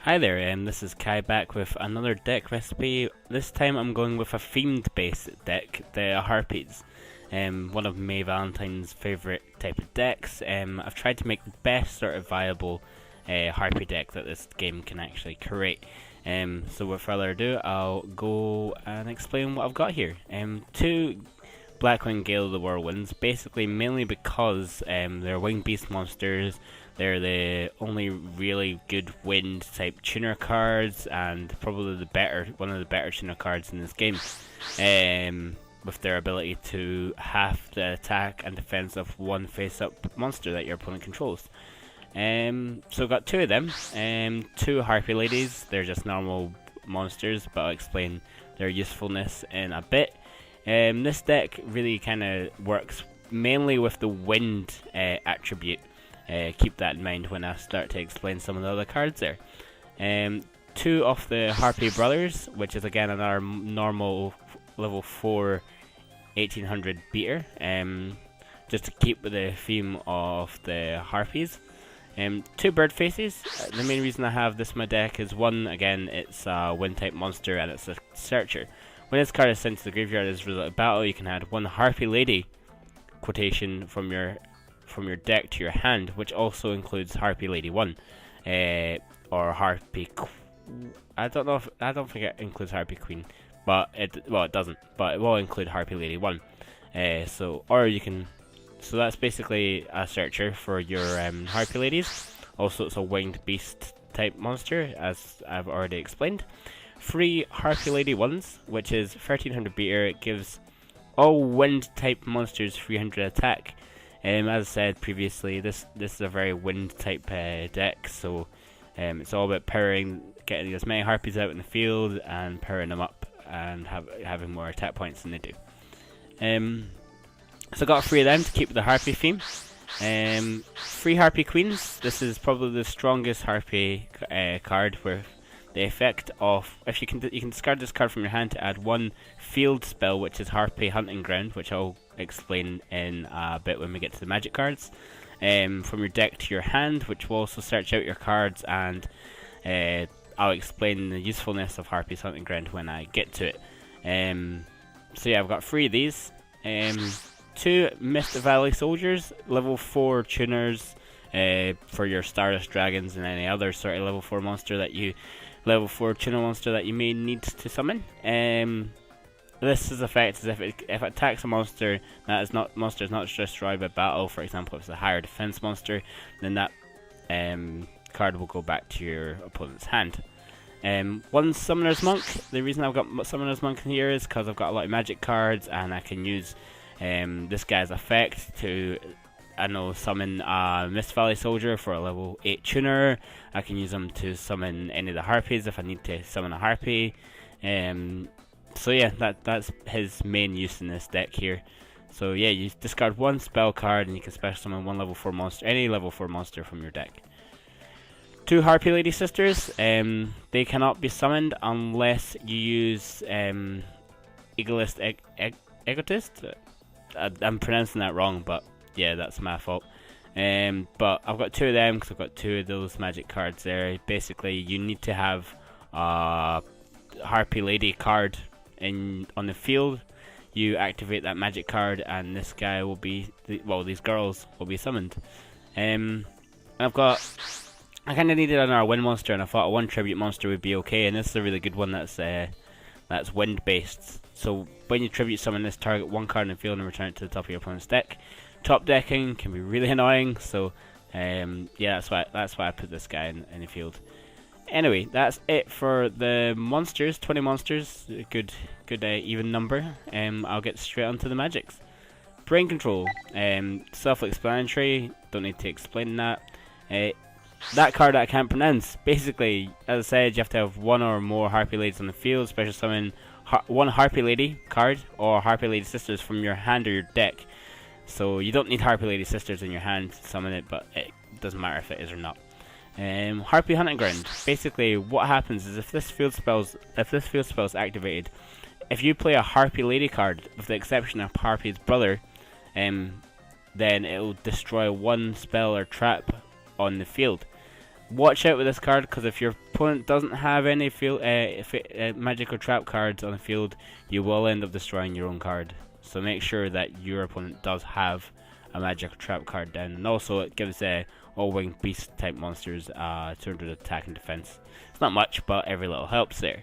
Hi there, this is Kai back with another deck recipe. This time I'm going with a themed based deck, the Harpies. One of May Valentine's favourite type of decks. I've tried to make the best sort of viable Harpie deck that this game can actually create. So without further ado, I'll go and explain what I've got here. Two Blackwing Gale the Whirlwinds, basically mainly because they're winged beast monsters. They're the only really good wind type tuner cards, and probably one of the better tuner cards in this game. With their ability to half the attack and defense of one face-up monster that your opponent controls. So I've got two of them. Two Harpie Ladies. They're just normal monsters, but I'll explain their usefulness in a bit. This deck really kind of works mainly with the wind attribute. Keep that in mind when I start to explain some of the other cards there. Two of the Harpie Brothers, which is again another normal level 4 1800 beater, just to keep with the theme of the Harpies. Two BirdFaces. The main reason I have this in my deck is one, again, it's a wind type monster and it's a searcher. When this card is sent to the graveyard as a result of battle, you can add one Harpie Lady quotation from your deck to your hand, which also includes Harpie Lady 1, or Harpie I don't think it includes Harpie Queen, but it doesn't, but it will include Harpie Lady 1. So that's basically a searcher for your Harpie Ladies. Also, it's a winged beast type monster, as I've already explained. 3 Harpie Lady 1s, which is 1300 beater. It gives all wind type monsters 300 attack. As I said previously, this is a very wind type deck, so it's all about getting as many Harpies out in the field and powering them up and having more attack points than they do. So I got 3 of them to keep the Harpie theme. 3 Harpie Queens. This is probably the strongest Harpie card, where the effect of you can discard this card from your hand to add one field spell, which is Harpie Hunting Ground, which I'll explain in a bit when we get to the magic cards. From your deck to your hand, which will also search out your cards, and I'll explain the usefulness of Harpie's Hunting Ground when I get to it. So yeah, I've got 3 of these. 2 Mist Valley Soldiers, level 4 tuners for your Stardust Dragons and any other sort of level 4 tuner monster that you may need to summon. This is effect is if it attacks a monster that is not destroyed by battle. For example, if it's a higher defense monster, then that card will go back to your opponent's hand. 1 Summoner's Monk. The reason I've got Summoner's Monk in here is because I've got a lot of magic cards, and I can use this guy's effect to, summon a Mist Valley Soldier for a level 8 tuner. I can use them to summon any of the Harpies if I need to summon a Harpie. So yeah, that's his main use in this deck here. So yeah, you discard 1 spell card and you can special summon one level 4 monster, any level 4 monster from your deck. 2 Harpie Lady Sisters. They cannot be summoned unless you use Egotist. I'm pronouncing that wrong, but yeah, that's my fault. But I've got 2 of them because I've got 2 of those magic cards there. Basically, you need to have a Harpie Lady card on the field. You activate that magic card, and this guy will be these girls will be summoned. I kind of needed another wind monster, and I thought a 1 tribute monster would be okay, and this is a really good one that's wind based. So when you tribute summon this, target 1 card in the field and return it to the top of your opponent's deck. Top decking can be really annoying, so yeah, that's why I put this guy in the field. Anyway, that's it for the monsters. 20 monsters, good even number. I'll get straight onto the magics. Brain control, self-explanatory. Don't need to explain that. That card that I can't pronounce. Basically, as I said, you have to have 1 or more Harpie Ladies on the field. Special summon 1 Harpie Lady card or Harpie Lady Sisters from your hand or your deck. So you don't need Harpie Lady Sisters in your hand to summon it, but it doesn't matter if it is or not. Harpie Hunting Ground. Basically, what happens is if this field spell is activated, if you play a Harpie Lady card, with the exception of Harpie's brother, then it will destroy 1 spell or trap on the field. Watch out with this card, because if your opponent doesn't have any field magical trap cards on the field, you will end up destroying your own card. So make sure that your opponent does have a magical trap card down. And also it gives all winged beast type monsters 200 attack and defense. It's not much, but every little helps there.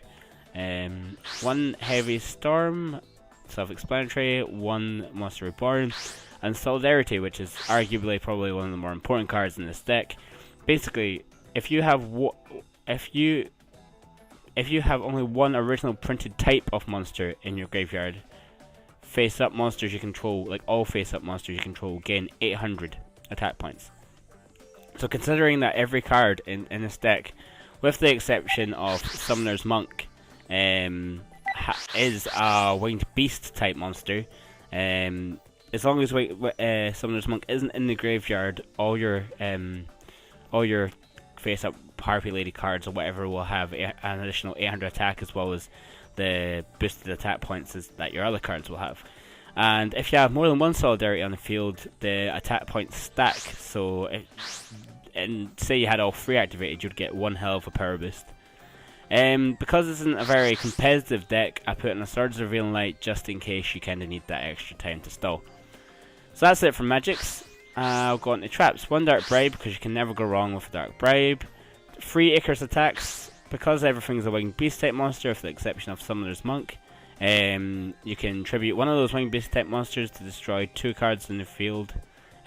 One heavy storm, self-explanatory. One monster reborn, and Soildarity, which is arguably probably one of the more important cards in this deck. Basically, if you have only one original printed type of monster in your graveyard, face-up monsters you control, like all face-up monsters you control, gain 800 attack points. So considering that every card in this deck, with the exception of Summoner's Monk, is a winged beast type monster, as long as Summoner's Monk isn't in the graveyard, all your face-up Harpie Lady cards or whatever will have an additional 800 attack, as well as the boosted attack points that your other cards will have. And if you have more than one Soildarity on the field, the attack points stack. So, and say you had all three activated, you'd get one hell of a power boost. Because this isn't a very competitive deck, I put in a Swords of Revealing Light just in case you kind of need that extra time to stall. So that's it for magics. I'll go on to traps. One Dark Bribe, because you can never go wrong with a Dark Bribe. 3 Icarus Attacks, because everything's a winged beast type monster with the exception of Summoner's Monk. You can tribute one of those winged beast type monsters to destroy 2 cards in the field.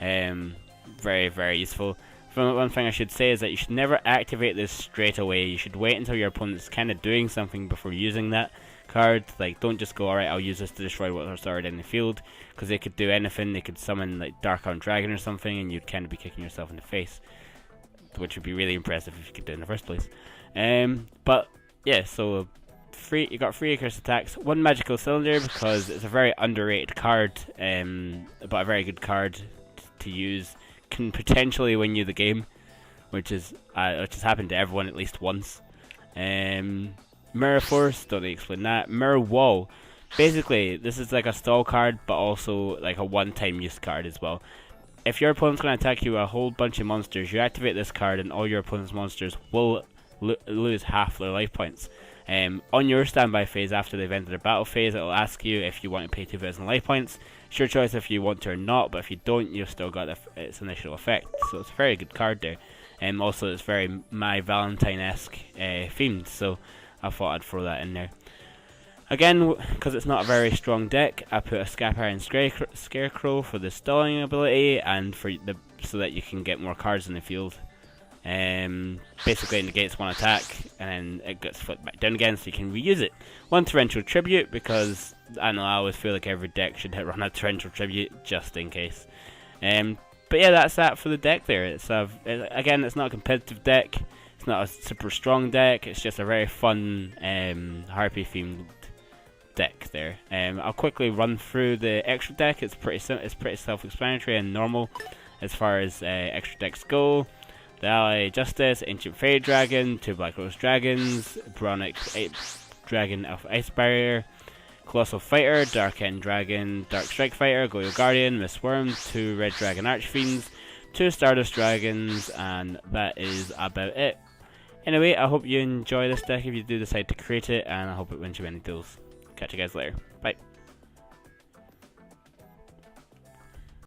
Very, very useful. One thing I should say is that you should never activate this straight away. You should wait until your opponent's kind of doing something before using that card. Like, don't just go, alright, I'll use this to destroy what's already in the field, because they could do anything. They could summon like Dark-Armed Dragon or something, and you'd kind of be kicking yourself in the face, which would be really impressive if you could do it in the first place. But yeah, so you got 3 Icarus Attacks, 1 Magical Cylinder, because it's a very underrated card, but a very good card to use. Can potentially win you the game, which has happened to everyone at least once. Mirror Force, don't need to explain that. Mirror Wall, basically this is like a stall card, but also like a one-time use card as well. If your opponent's going to attack you with a whole bunch of monsters, you activate this card and all your opponent's monsters will lose half their life points. On your standby phase, after they've entered their battle phase, it will ask you if you want to pay 2,000 life points. It's your choice if you want to or not, but if you don't, you've still got its initial effect. So it's a very good card there. Also, it's very My Valentine-esque themed, so I thought I'd throw that in there. Again, because it's not a very strong deck, I put a Scapire and Scarecrow for the stalling ability, and so that you can get more cards in the field. Basically it negates one attack, and then it gets flipped back down again, so you can reuse it. 1 Torrential Tribute, because I know I always feel like every deck should run a Torrential Tribute, just in case. But yeah, that's that for the deck there. Again, it's not a competitive deck, it's not a super strong deck, it's just a very fun Harpie themed deck there. I'll quickly run through the extra deck. It's pretty self-explanatory and normal as far as extra decks go. The Ally Justice, Ancient Fairy Dragon, 2 Black Rose Dragons, Bronic Dragon Alpha Ice Barrier, Colossal Fighter, Dark End Dragon, Dark Strike Fighter, Goyo Guardian, Miss Worm, 2 Red Dragon Archfiends, 2 Stardust Dragons, and that is about it. Anyway, I hope you enjoy this deck if you do decide to create it, and I hope it wins you many duels. Catch you guys later. Bye.